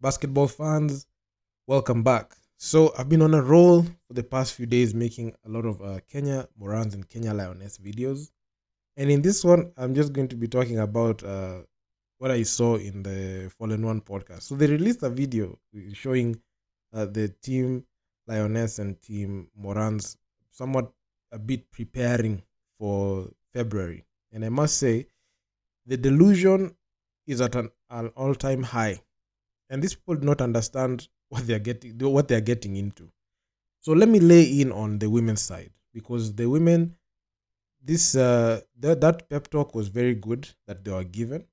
Basketball fans, welcome back. So I've been on a roll for the past few days making a lot of Kenya Morans and Kenya Lioness videos. And in this one, I'm just going to be talking about what I saw in the Fallen One podcast. So they released a video showing the team Lioness and team Morans somewhat a bit preparing for February. And I must say, the delusion is at an all-time high, and these people do not understand what they're getting into. So let me lay in on the women's side, because the women, that pep talk was very good that they were given,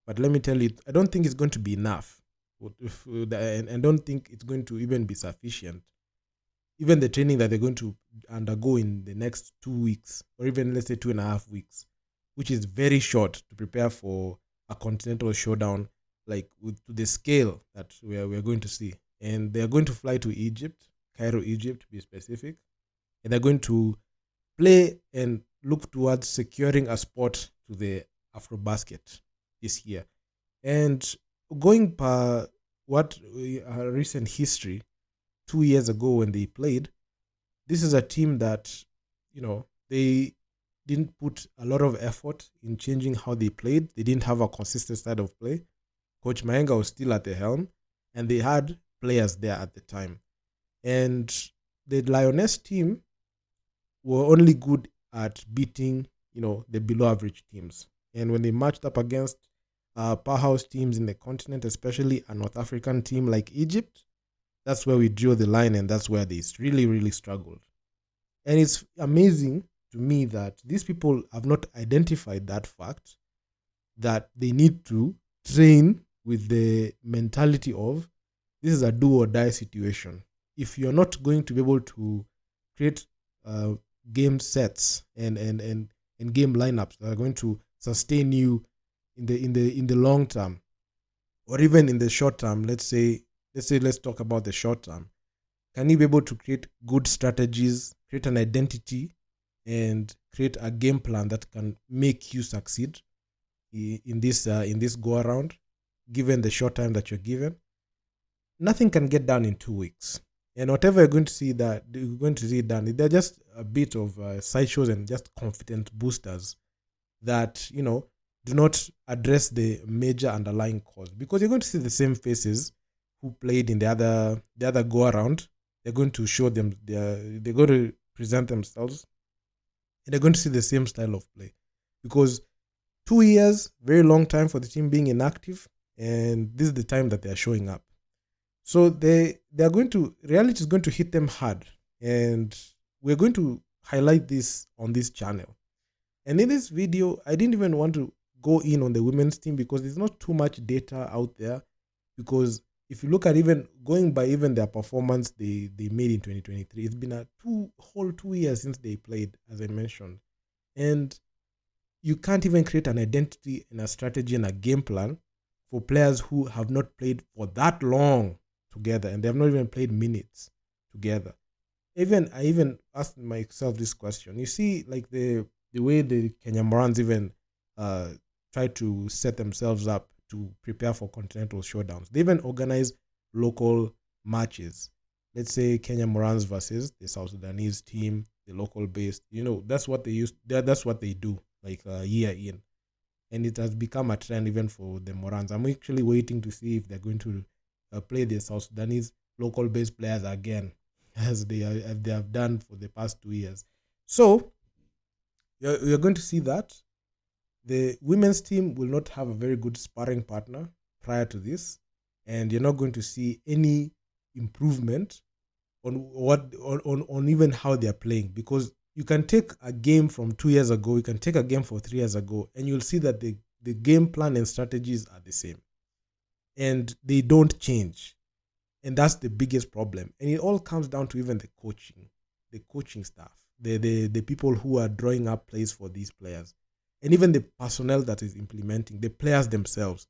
but let me tell you, I don't think it's going to be enough. And I don't think it's going to even be sufficient. Even the training that they're going to undergo in the next 2 weeks, or even let's say 2.5 weeks, which is very short to prepare for a continental showdown, like to the scale that we're going to see. And they're going to fly to Egypt, Cairo, Egypt, to be specific, and they're going to play and look towards securing a spot to the Afrobasket this year. And going per what recent history, 2 years ago when they played, this is a team that, they didn't put a lot of effort in changing how they played. They didn't have a consistent style of play. Coach Maenga was still at the helm, and they had players there at the time. And the Lioness team were only good at beating, the below average teams. And when they matched up against powerhouse teams in the continent, especially a North African team like Egypt, that's where we drew the line, and that's where they really, really struggled. And it's amazing to me that these people have not identified that fact, that they need to train with the mentality of this is a do or die situation. If you're not going to be able to create game sets and game lineups that are going to sustain you in the long term, or even in the short term, let's talk about the short term. Can you be able to create good strategies, create an identity, and create a game plan that can make you succeed in this go around, given the short time that you're given? Nothing can get done in 2 weeks, and whatever you're going to see done, they're just a bit of sideshows and just confidence boosters that do not address the major underlying cause, because you're going to see the same faces who played in the other go around. They're going to show them, they're going to present themselves, and they're going to see the same style of play, because 2 years, very long time for the team being inactive, and this is the time that they are showing up. So reality is going to hit them hard, and we're going to highlight this on this channel. And in this video, I didn't even want to go in on the women's team because there's not too much data out there. Because if you look at even going by even their performance they made in 2023, it's been a whole 2 years since they played, as I mentioned. And you can't even create an identity and a strategy and a game plan for players who have not played for that long together, and they have not even played minutes together. I even asked myself this question. You see, like the way the Kenya Morans even try to set themselves up to prepare for continental showdowns. They even organize local matches. Let's say Kenya Morans versus the South Sudanese team, the local based. That's what they use. That's what they do, like year in. And it has become a trend even for the Morans. I'm actually waiting to see if they're going to play the South Sudanese local based players again, as they have done for the past 2 years. So you're going to see that the women's team will not have a very good sparring partner prior to this, and you're not going to see any improvement on even how they're playing, because you can take a game from 2 years ago, you can take a game from 3 years ago, and you'll see that the game plan and strategies are the same, and they don't change. And that's the biggest problem. And it all comes down to even the coaching staff, the people who are drawing up plays for these players, and even the personnel that is implementing, the players themselves.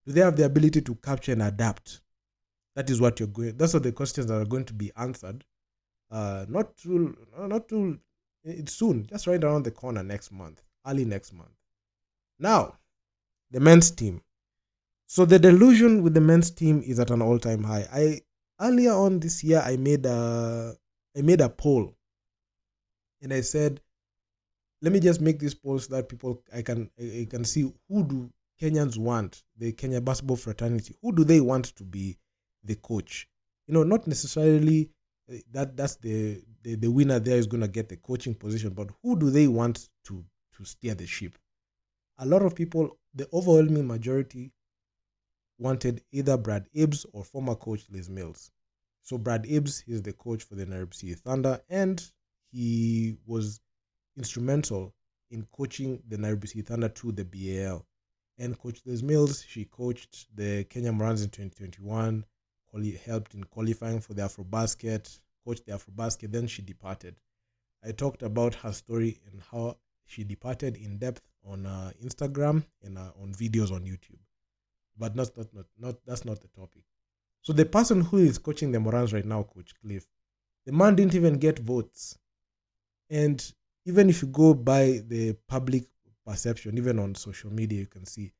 Do they have the ability to capture and adapt? That's what the questions that are going to be answered. Not too, it's soon, just right around the corner, early next month. Now, the men's team. So the delusion with the men's team is at an all-time high. Earlier on this year, I made a poll, and I said, let me just make this poll so that I can see who do Kenyans want, the Kenya basketball fraternity, who do they want to be the coach? Not necessarily that's the winner there is going to get the coaching position, but who do they want to steer the ship? A lot of people, the overwhelming majority, wanted either Brad Ibbs or former coach Liz Mills. So Brad Ibbs is the coach for the Nairobi City Thunder, and he was instrumental in coaching the Nairobi City Thunder to the BAL. And Coach Liz Mills, she coached the Kenya Morans in 2021, helped in qualifying for the Afrobasket, coached the Afrobasket, then she departed. I talked about her story and how she departed in depth on Instagram and on videos on YouTube. But that's not the topic. So the person who is coaching the Morans right now, Coach Cliff, the man didn't even get votes. And even if you go by the public perception, even on social media, you can see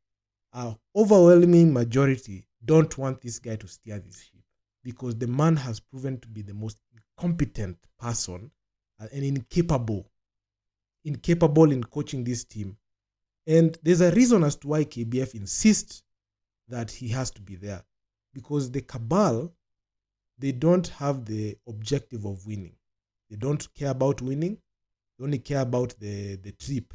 an overwhelming majority don't want this guy to steer this ship, because the man has proven to be the most incompetent person and incapable in coaching this team. And there's a reason as to why KBF insists that he has to be there, because the cabal, they don't have the objective of winning. They don't care about winning. They only care about the trip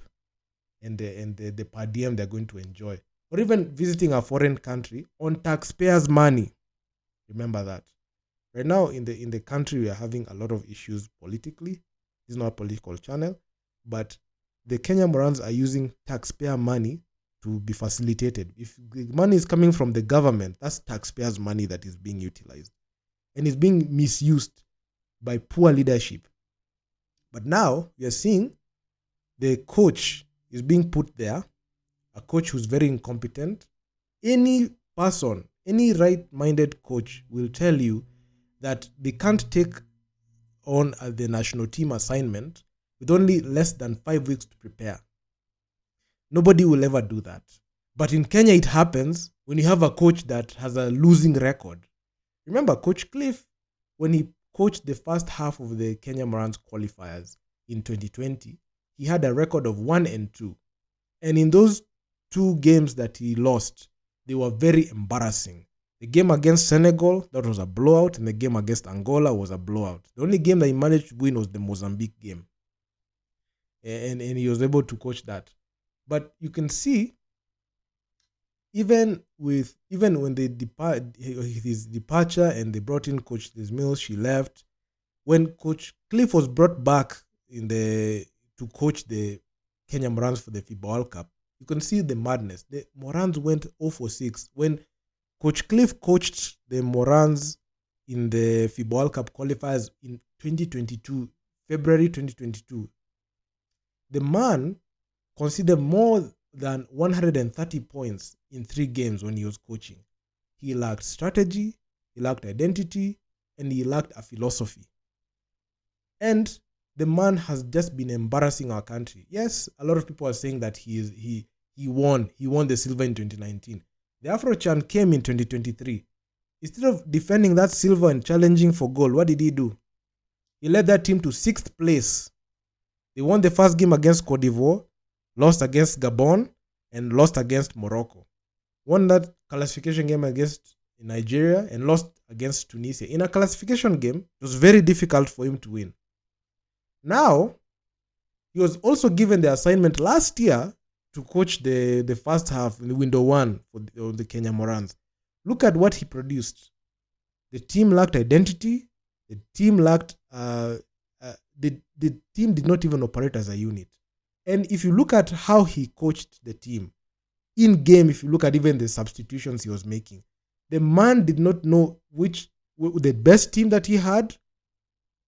and the per diem they're going to enjoy, or even visiting a foreign country on taxpayers' money. Remember that. Right now in the country, we are having a lot of issues politically. This is not a political channel, but the Kenya Morans are using taxpayer money to be facilitated. If the money is coming from the government, that's taxpayers' money that is being utilized, and is being misused by poor leadership. But now we are seeing the coach is being put there, a coach who's very incompetent. Any person, any right-minded coach will tell you that they can't take on the national team assignment with only less than 5 weeks to prepare. Nobody will ever do that. But in Kenya, it happens when you have a coach that has a losing record. Remember, Coach Cliff, when he coached the first half of the Kenya Morans qualifiers in 2020, he had a record of 1-2. And in those 2 games that he lost, they were very embarrassing. The game against Senegal, that was a blowout, and the game against Angola was a blowout. The only game that he managed to win was the Mozambique game. And he was able to coach that. But you can see, even when they his departure and they brought in Coach Liz Mills, she left. When Coach Cliff was brought back to coach the Kenya Morans for the FIBA World Cup, you can see the madness. The Morans went 0-6. When Coach Cliff coached the Morans in the FIBA World Cup qualifiers in 2022, February 2022, the man conceded more than 130 points in 3 games when he was coaching. He lacked strategy, he lacked identity, and he lacked a philosophy. And the man has just been embarrassing our country. Yes, a lot of people are saying that he won the silver in 2019. The Afro-Chan came in 2023. Instead of defending that silver and challenging for gold, what did he do? He led that team to 6th place. They won the first game against Cote d'Ivoire, lost against Gabon, and lost against Morocco. Won that classification game against Nigeria and lost against Tunisia. In a classification game, it was very difficult for him to win. Now, he was also given the assignment last year to coach the first half in the window 1 for the Kenya Morans. Look at what he produced. The team lacked identity. The team lacked... the team did not even operate as a unit. And if you look at how he coached the team, in game, if you look at even the substitutions he was making, the man did not know the best team that he had.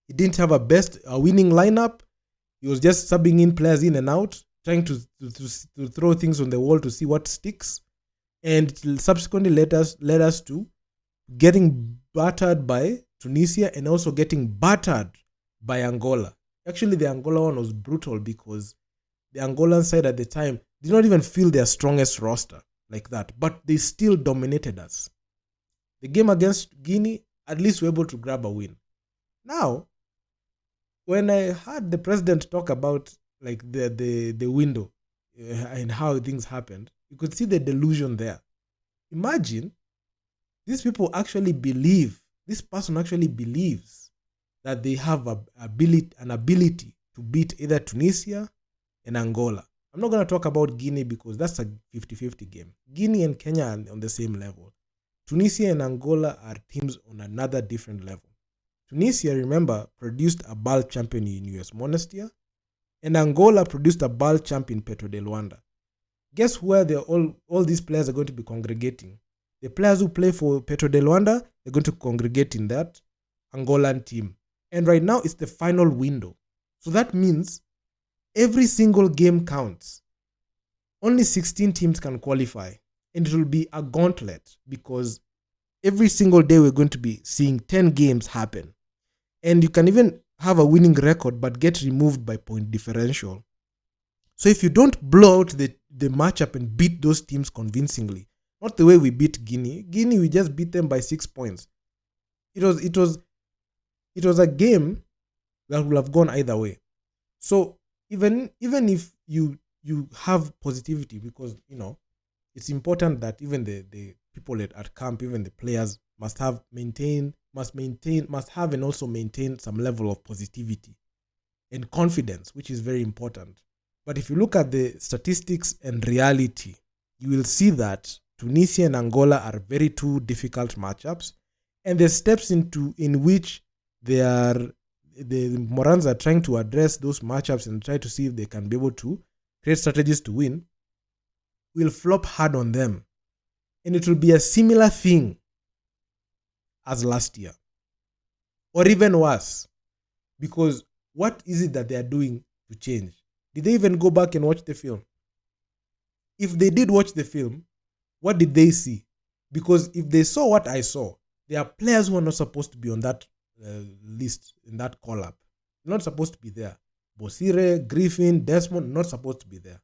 He didn't have a winning lineup. He was just subbing in players in and out, trying to throw things on the wall to see what sticks. And it subsequently led us to getting battered by Tunisia and also getting battered by Angola. Actually, the Angola one was brutal because the Angolan side at the time did not even feel their strongest roster. like that, but they still dominated us. The game against Guinea, at least we were able to grab a win. Now, when I heard the president talk about like the window and how things happened, you could see the delusion there. Imagine these people actually believe, this person actually believes that they have an ability to beat either Tunisia and Angola. I'm not going to talk about Guinea because that's a 50-50 game. Guinea and Kenya are on the same level. Tunisia and Angola are teams on another different level. Tunisia, remember, produced a BAL champion in US Monastir, and Angola produced a BAL champion in Petro de Luanda. Guess where all these players are going to be congregating? The players who play for Petro de Luanda, they're going to congregate in that Angolan team. And right now, it's the final window. So that means every single game counts. Only 16 teams can qualify. And it will be a gauntlet because every single day we're going to be seeing 10 games happen. And you can even have a winning record but get removed by point differential. So if you don't blow out the matchup and beat those teams convincingly, not the way we beat Guinea. Guinea, we just beat them by 6 points. It was a game that would have gone either way. So even if you have positivity, because it's important that even the people at camp, even the players must have and also maintain some level of positivity and confidence, which is very important. But if you look at the statistics and reality, you will see that Tunisia and Angola are very two difficult matchups, and the steps in which the Morans are trying to address those matchups and try to see if they can be able to create strategies to win will flop hard on them. And it will be a similar thing as last year. Or even worse. Because what is it that they are doing to change? Did they even go back and watch the film? If they did watch the film, what did they see? Because if they saw what I saw, there are players who are not supposed to be on that list, in that call-up. Not supposed to be there. Bosire, Griffin, Desmond, not supposed to be there.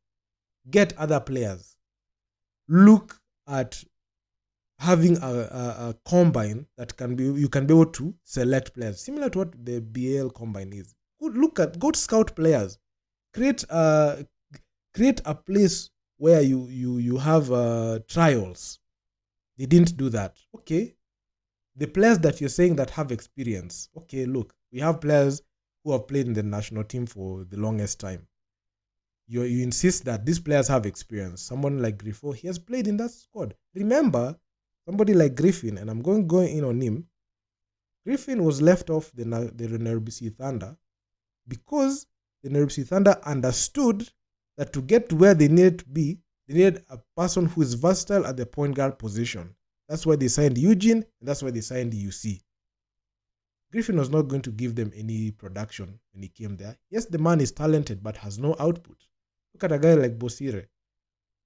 Get other players. Look at having a combine that you can be able to select players, similar to what the BAL combine is. Go to scout players. Create a place where you have trials. They didn't do that. Okay, the players that you're saying that have experience. Okay, look, we have players who have played in the national team for the longest time. You insist that these players have experience. Someone like Griffo, he has played in that squad. Remember, somebody like Griffin, and I'm going in on him. Griffin was left off the NRBC Thunder because the NRBC Thunder understood that to get to where they needed to be, they needed a person who is versatile at the point guard position. That's why they signed Eugene, and that's why they signed UC. Griffin was not going to give them any production when he came there. Yes, the man is talented, but has no output. Look at a guy like Bosire.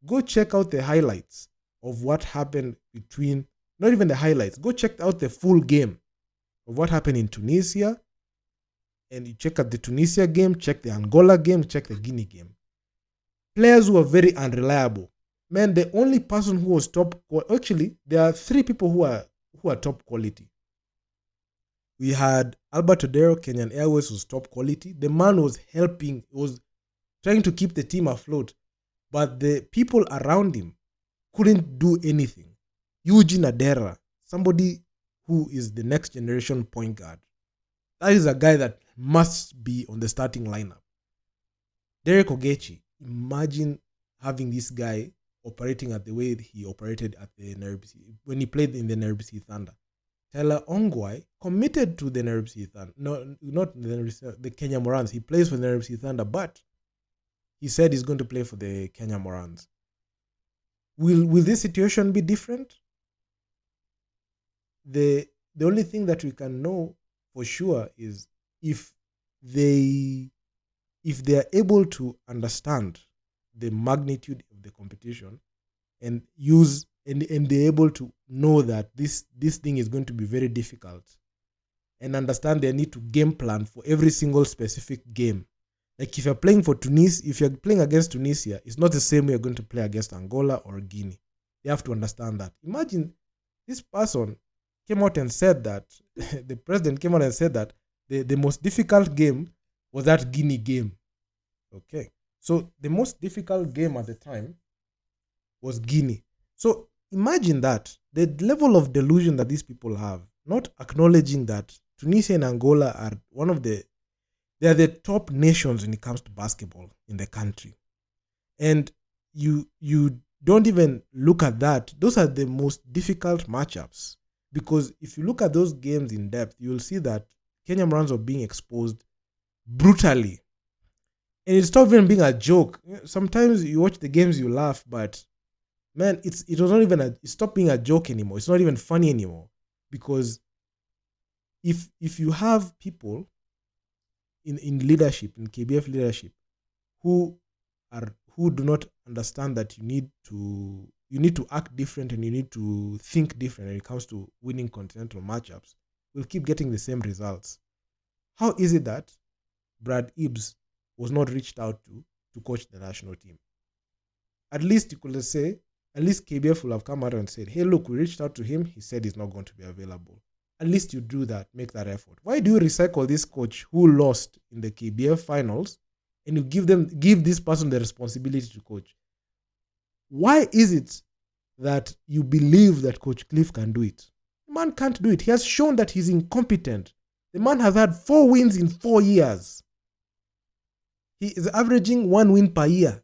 Go check out the highlights of what happened between, not even the highlights, go check out the full game of what happened in Tunisia. And you check out the Tunisia game, check the Angola game, check the Guinea game. Players who are very unreliable. Man, the only person who was actually, there are 3 people who are top quality. We had Albert Odero, Kenyan Airways was top quality. The man was helping, was trying to keep the team afloat. But the people around him couldn't do anything. Eugene Adera, somebody who is the next generation point guard. That is a guy that must be on the starting lineup. Derek Ogechi, imagine having this guy operating at the way he operated at the NRBC, when he played in the NRBC Thunder. Tyler Ongwai committed to the NRBC Thunder. No, not the Kenya Morans. He plays for the NRBC Thunder, but he said he's going to play for the Kenya Morans. Will this situation be different? The only thing that we can know for sure is if they are able to understand the magnitude of the competition and use and they're able to know that this thing is going to be very difficult and understand they need to game plan for every single specific game. Like if you're playing for Tunisia, if you're playing against Tunisia, it's not the same way you're going to play against Angola or Guinea. They have to understand that. Imagine this person came out and said that, the president came out and said that the most difficult game was that Guinea game. Okay. So the most difficult game at the time was Guinea. So imagine that, the level of delusion that these people have, not acknowledging that Tunisia and Angola are they are the top nations when it comes to basketball in the country. And you don't even look at that. Those are the most difficult matchups, because if you look at those games in depth, you'll see that Kenya Morans are being exposed brutally. And it stopped even being a joke. Sometimes you watch the games, you laugh, but man, it was not even it stopped being a joke anymore. It's not even funny anymore, because if you have people in leadership, in KBF leadership, who do not understand that you need to act different and you need to think different when it comes to winning continental matchups, we'll keep getting the same results. How is it that Brad Ibbs was not reached out to coach the national team? At least you could say, at least KBF will have come out and said, hey, look, we reached out to him. He said he's not going to be available. At least you do that, make that effort. Why do you recycle this coach who lost in the KBF finals and you give this person the responsibility to coach? Why is it that you believe that Coach Cliff can do it? The man can't do it. He has shown that he's incompetent. The man has had 4 wins in 4 years. He is averaging 1 win per year.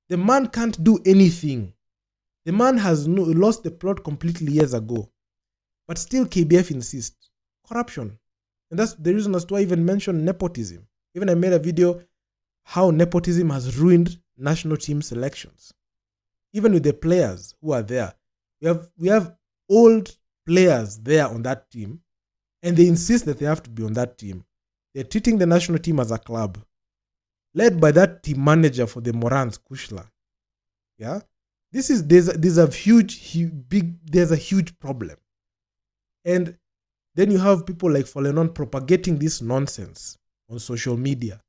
The man can't do anything. The man has lost the plot completely years ago. But still KBF insists. Corruption. And that's the reason as to why I even mentioned nepotism. Even I made a video how nepotism has ruined national team selections. Even with the players who are there. We have old players there on that team, and they insist that they have to be on that team. They're treating the national team as a club, led by that team manager for the Morans, Kushla. Yeah? There's a huge problem. And then you have people like Folenon propagating this nonsense on social media,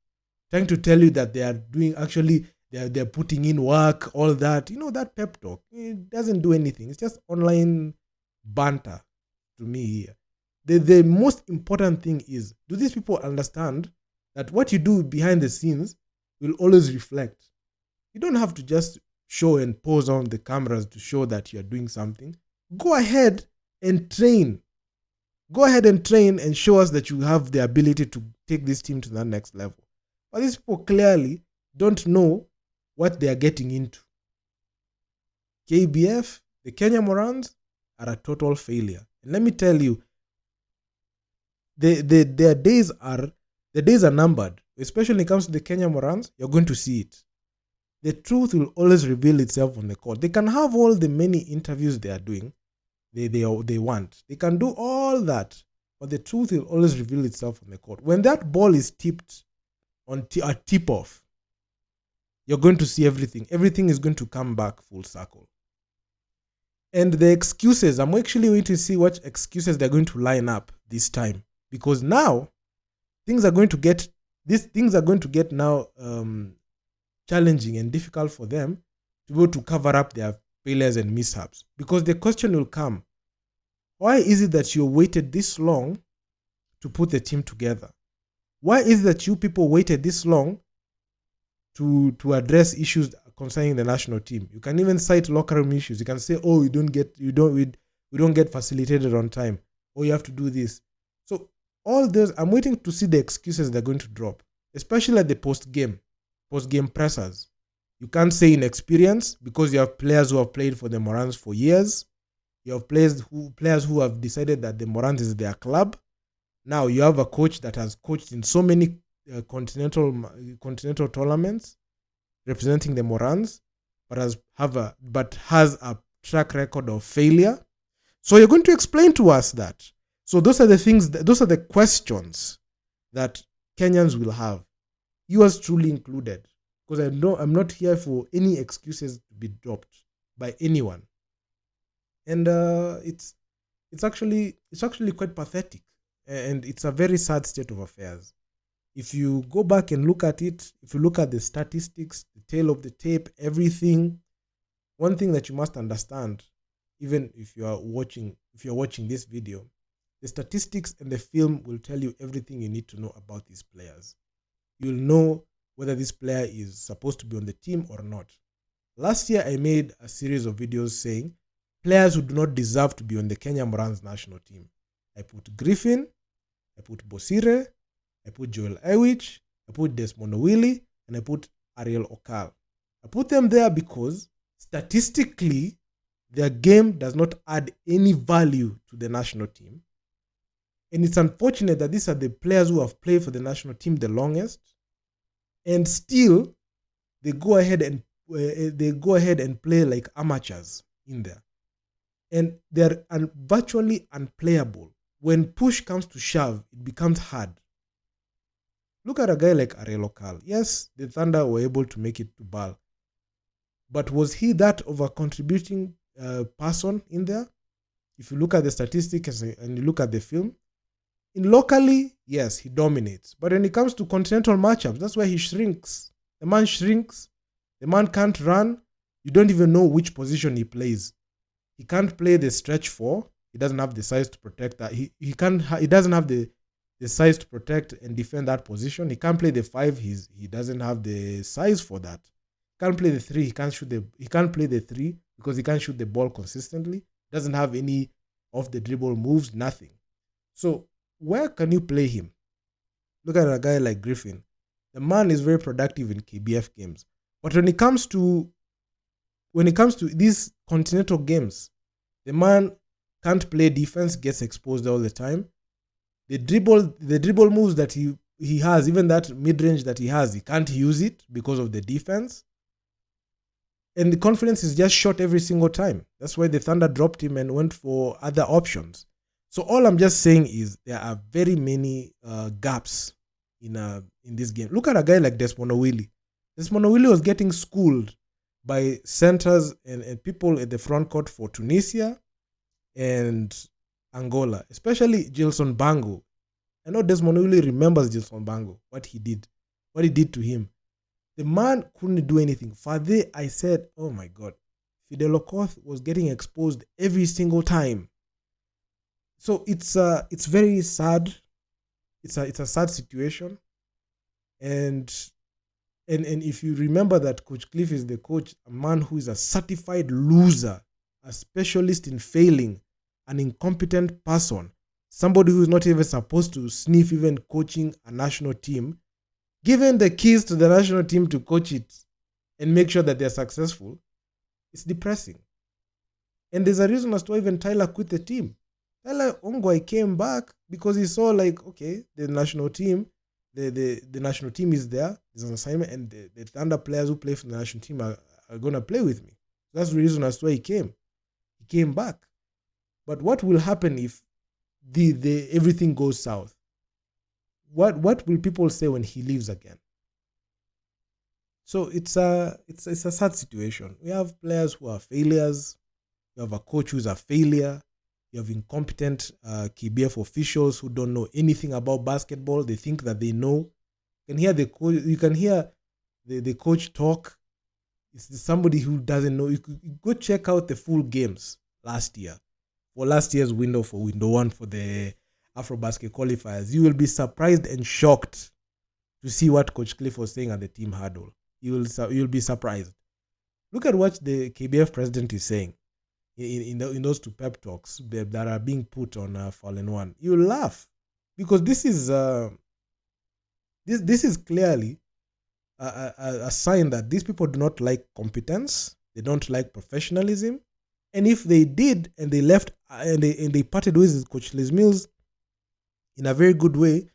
trying to tell you that they are doing, actually, they're putting in work, all that. You know, that pep talk, it doesn't do anything. It's just online banter to me here. The most important thing is, do these people understand that what you do behind the scenes will always reflect? You don't have to just show and pose on the cameras to show that you're doing something. Go ahead and train. Go ahead and train and show us that you have the ability to take this team to the next level. But these people clearly don't know what they are getting into. KBF, the Kenya Morans, are a total failure. And let me tell you, their days are numbered. Especially when it comes to the Kenya Morans, you're going to see it. The truth will always reveal itself on the court. They can have all the many interviews they are doing, they want. They can do all that, but the truth will always reveal itself on the court. When that ball is tipped on a tip-off, you're going to see everything. Everything is going to come back full circle. And the excuses, I'm actually waiting to see what excuses they're going to line up this time. Because now, things are going to get now challenging and difficult for them to be able to cover up their failures and mishaps. Because the question will come, why is it that you waited this long to put the team together? Why is it that you people waited this long to address issues concerning the national team? You can even cite locker room issues. You can say, oh, we don't get facilitated on time. Oh, you have to do this. So all those, I'm waiting to see the excuses they're going to drop, especially at the post-game pressers. You can't say inexperience because you have players who have played for the Morans for years. You have players who have decided that the Morans is their club. Now you have a coach that has coached in so many continental tournaments representing the Morans, but has a track record of failure. So you're going to explain to us that. So those are the questions that Kenyans will have, yours truly included, because I'm not here for any excuses to be dropped by anyone. And it's actually quite pathetic, and it's a very sad state of affairs. If you go back and look at it, if you look at the statistics, the tail of the tape, everything, one thing that you must understand, even if you're watching this video, the statistics and the film will tell you everything you need to know about these players. You'll know whether this player is supposed to be on the team or not. Last year, I made a series of videos saying players who do not deserve to be on the Kenya Morans national team. I put Griffin, I put Bosire, I put Joel Ewich, I put Desmond Owili, and I put Ariel Okal. I put them there because statistically, their game does not add any value to the national team. And it's unfortunate that these are the players who have played for the national team the longest, and still they go ahead and play like amateurs in there, and they're virtually unplayable. When push comes to shove, it becomes hard. Look at a guy like Ariel Okal. Yes, the Thunder were able to make it to BAL, but was he that of a contributing person in there? If you look at the statistics and you look at the film, in locally, yes, he dominates. But when it comes to continental matchups, that's where he shrinks. The man shrinks. The man can't run. You don't even know which position he plays. He can't play the stretch 4. He doesn't have the size to protect that. He doesn't have the size to protect and defend that position. He can't play the 5. He doesn't have the size for that. He can't play the 3. He can't play the 3 because he can't shoot the ball consistently. Doesn't have any off the dribble moves, nothing. So where can you play him? Look at a guy like Griffin. The man is very productive in KBF games. But when it comes to these continental games, the man can't play defense, gets exposed all the time. The dribble moves that he has, even that mid-range that he has, he can't use it because of the defense. And the confidence is just shot every single time. That's why the Thunder dropped him and went for other options. So all I'm just saying is there are very many gaps in this game. Look at a guy like Desmond Owili. Desmond Owili was getting schooled by centers and people at the front court for Tunisia and Angola, especially Gilson Bango. I know Desmond Owili remembers Gilson Bango, what he did to him. The man couldn't do anything. Fade, I said, oh my God, Fidel Okoth was getting exposed every single time. So it's very sad. It's a sad situation, and if you remember that Coach Cliff is the coach, a man who is a certified loser, a specialist in failing, an incompetent person, somebody who is not even supposed to sniff even coaching a national team, given the keys to the national team to coach it and make sure that they're successful, it's depressing. And there's a reason as to why even Tyler quit the team. Tyler Ongwai came back because he saw like, okay, the national team is there. There's an assignment, and the Thunder players who play for the national team are going to play with me. That's the reason as to why he came. He came back. But what will happen if the everything goes south? What will people say when he leaves again? So it's a sad situation. We have players who are failures. You have a coach who's a failure. You have incompetent KBF officials who don't know anything about basketball. They think that they know. You can hear the coach talk. It's somebody who doesn't know. You could go check out the full games last year. For last year's window 1 for the Afrobasket qualifiers. You will be surprised and shocked to see what Coach Cliff was saying at the team huddle. You'll be surprised. Look at what the KBF president is saying in those 2 pep talks that are being put on Fallen One. You'll laugh because this is clearly a sign that these people do not like competence. They don't like professionalism. And if they did and they left and they parted ways with Coach Les Mills in a very good way,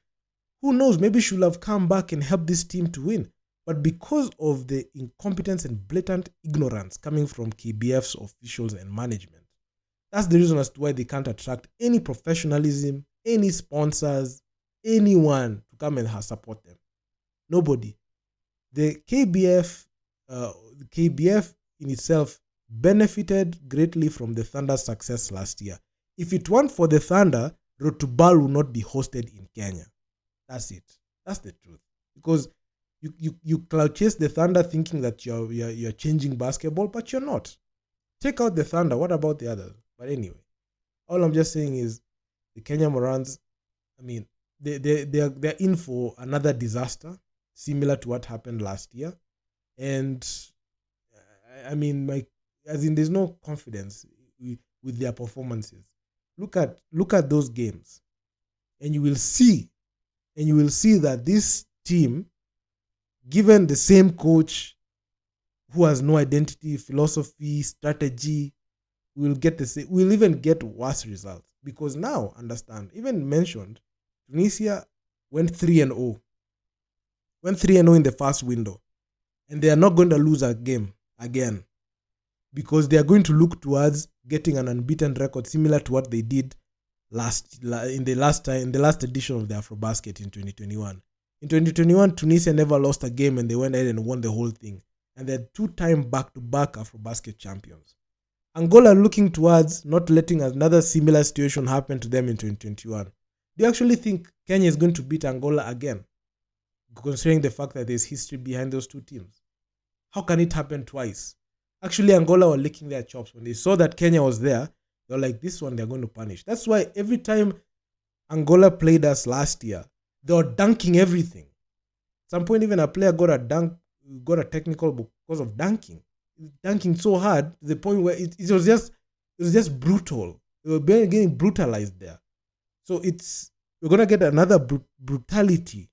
who knows, maybe she will have come back and helped this team to win. But because of the incompetence and blatant ignorance coming from KBF's officials and management, that's the reason as to why they can't attract any professionalism, any sponsors, anyone to come and support them. Nobody. The KBF in itself benefited greatly from the Thunder's success last year. If it weren't for the Thunder, Road to BAL will not be hosted in Kenya. That's it. That's the truth. Because you cloud chase the Thunder thinking that you're changing basketball, but you're not. Check out the Thunder. What about the others? But anyway, all I'm just saying is the Kenya Morans, I mean, they're in for another disaster similar to what happened last year. And I mean, there's no confidence with their performances. Look at those games, and you will see that this team, given the same coach who has no identity, philosophy, strategy, will get the same. We'll even get worse results, because now, understand, even mentioned, Tunisia went 3-0. Went 3-0 in the first window, and they are not going to lose a game again, because they are going to look towards getting an unbeaten record similar to what they did in the last edition of the Afrobasket in 2021. In 2021, Tunisia never lost a game, and they went ahead and won the whole thing. And they're 2-time back-to-back Afrobasket champions. Angola looking towards not letting another similar situation happen to them in 2021. Do you actually think Kenya is going to beat Angola again, considering the fact that there's history behind those two teams? How can it happen twice? Actually, Angola were licking their chops. When they saw that Kenya was there, they were like, this one they're going to punish. That's why every time Angola played us last year, they were dunking everything. At some point, even a player got a technical because of dunking so hard to the point where it was just brutal. They were getting brutalized there. So we're gonna get another brutality.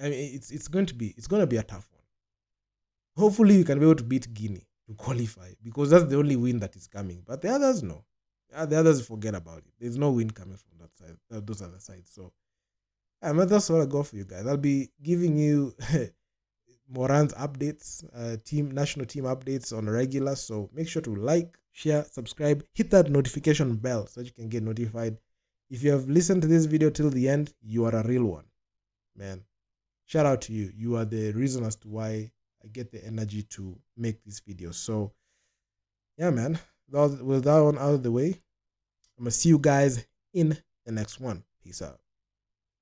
I mean, it's going to be a tough one. Hopefully, we can be able to beat Guinea to qualify, because that's the only win that is coming. But the others, no. The others, forget about it. There's no win coming from that side, those other sides. So, that's what I got for you guys. I'll be giving you Morans updates, national team updates on a regular. So make sure to like, share, subscribe, hit that notification bell so that you can get notified. If you have listened to this video till the end, you are a real one, man. Shout out to you. You are the reason as to why I get the energy to make these videos. So yeah, man, with that one out of the way, I'm gonna see you guys in the next one. Peace out.